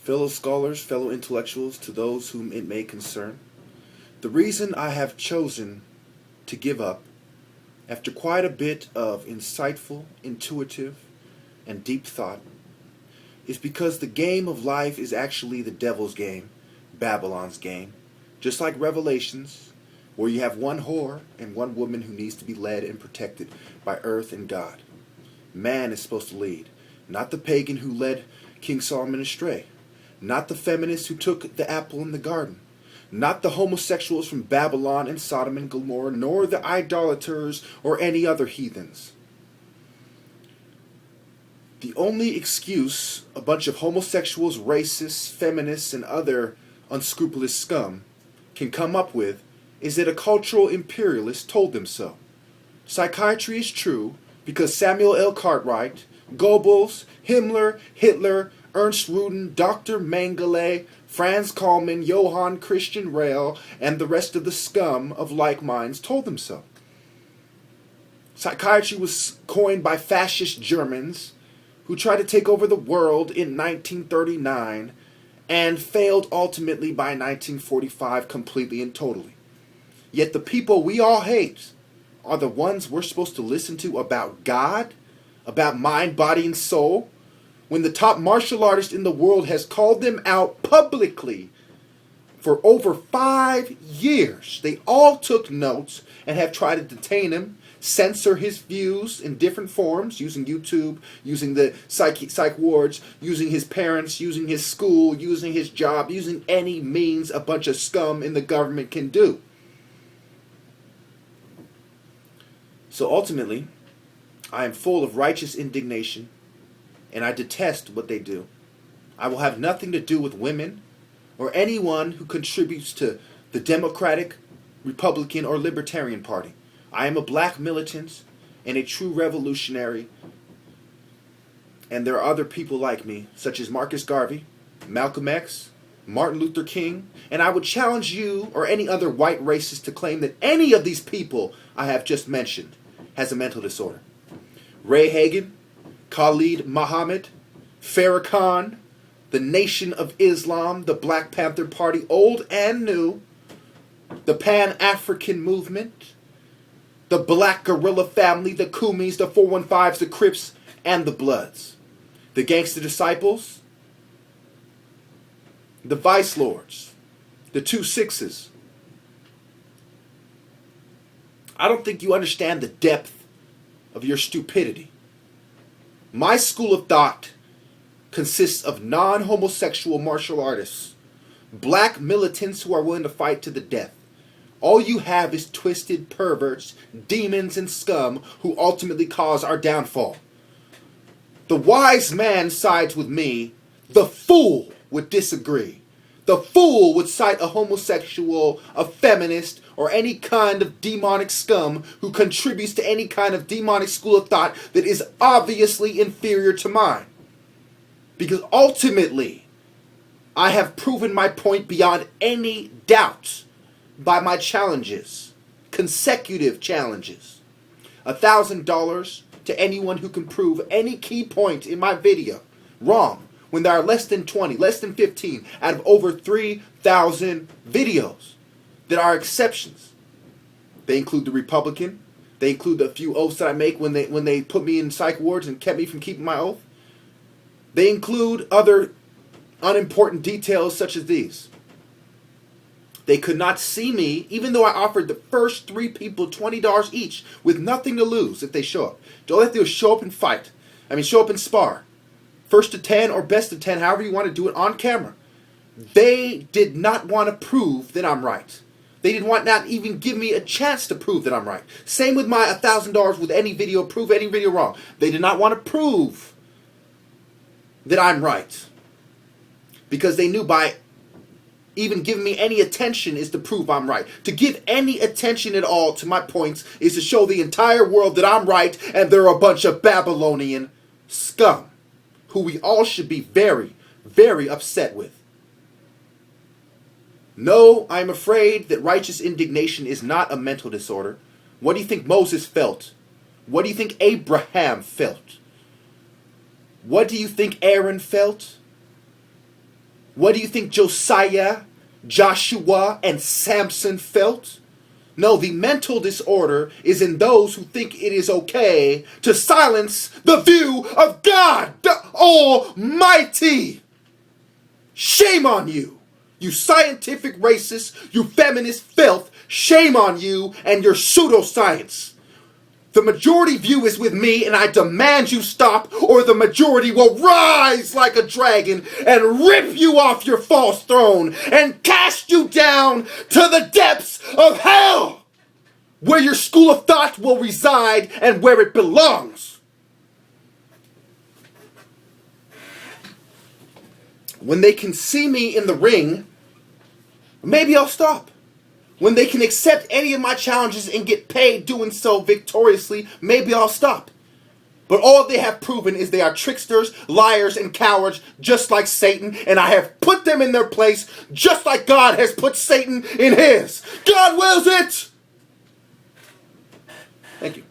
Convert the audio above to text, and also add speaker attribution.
Speaker 1: Fellow scholars, fellow intellectuals, to those whom it may concern, the reason I have chosen to give up, after quite a bit of insightful, intuitive, and deep thought, is because the game of life is actually the devil's game, Babylon's game, just like Revelations, where you have one whore and one woman who needs to be led and protected by earth and God. Man is supposed to lead, not the pagan who led King Solomon astray, not the feminists who took the apple in the garden, not the homosexuals from Babylon and Sodom and Gomorrah, nor the idolaters or any other heathens. The only excuse a bunch of homosexuals, racists, feminists, and other unscrupulous scum can come up with is that a cultural imperialist told them so. Psychiatry is true because Samuel L. Cartwright, Goebbels, Himmler, Hitler, Ernst Rudin, Dr. Mengele, Franz Kallman, Johann Christian Reil, and the rest of the scum of like minds told them so. Psychiatry was coined by fascist Germans who tried to take over the world in 1939 and failed ultimately by 1945 completely and totally. Yet the people we all hate are the ones we're supposed to listen to about God, about mind, body, and soul, when the top martial artist in the world has called them out publicly for over 5 years. They all took notes and have tried to detain him, censor his views in different forms, using YouTube, using the psych wards, using his parents, using his school, using his job, using any means a bunch of scum in the government can do. So ultimately, I am full of righteous indignation, and I detest what they do. I will have nothing to do with women or anyone who contributes to the Democratic, Republican, or Libertarian Party. I am a black militant and a true revolutionary, and there are other people like me, such as Marcus Garvey, Malcolm X, Martin Luther King, and I would challenge you or any other white racist to claim that any of these people I have just mentioned has a mental disorder. Ray Hagan, Khalid Muhammad, Farrakhan, the Nation of Islam, the Black Panther Party, old and new, the Pan-African Movement, the Black Guerrilla Family, the Kumis, the 415s, the Crips, and the Bloods, the Gangster Disciples, the Vice Lords, the 2-6s. I don't think you understand the depth of your stupidity. My school of thought consists of non-homosexual martial artists, black militants who are willing to fight to the death. All you have is twisted perverts, demons, and scum who ultimately cause our downfall. The wise man sides with me. The fool would disagree. The fool would cite a homosexual, a feminist, or any kind of demonic scum who contributes to any kind of demonic school of thought that is obviously inferior to mine. Because ultimately, I have proven my point beyond any doubt by my challenges, consecutive challenges. $1,000 to anyone who can prove any key point in my video wrong when there are less than 20, less than 15 out of over 3,000 videos that are exceptions. They include the Republican. They include the few oaths that I make when they put me in psych wards and kept me from keeping my oath. They include other unimportant details such as these. They could not see me, even though I offered the first 3 people $20 each with nothing to lose if they show up. All they have to do is show up and fight. Show up and spar. First to 10 or best to 10, however you want to do it on camera. They did not want to prove that I'm right. They did not even give me a chance to prove that I'm right. Same with my $1,000 with any video, prove any video wrong. They did not want to prove that I'm right. Because they knew by even giving me any attention is to prove I'm right. To give any attention at all to my points is to show the entire world that I'm right and they're a bunch of Babylonian scum who we all should be very, very upset with. No, I'm afraid that righteous indignation is not a mental disorder. What do you think Moses felt? What do you think Abraham felt? What do you think Aaron felt? What do you think Josiah, Joshua, and Samson felt? No, the mental disorder is in those who think it is okay to silence the view of God the Almighty. Shame on you, you scientific racists, you feminist filth. Shame on you and your pseudoscience. The majority view is with me, and I demand you stop, or the majority will rise like a dragon and rip you off your false throne and cast you down to the depths of hell, where your school of thought will reside and where it belongs. When they can see me in the ring, maybe I'll stop. When they can accept any of my challenges and get paid doing so victoriously, maybe I'll stop. But all they have proven is they are tricksters, liars, and cowards, just like Satan, and I have put them in their place, just like God has put Satan in his. God wills it! Thank you.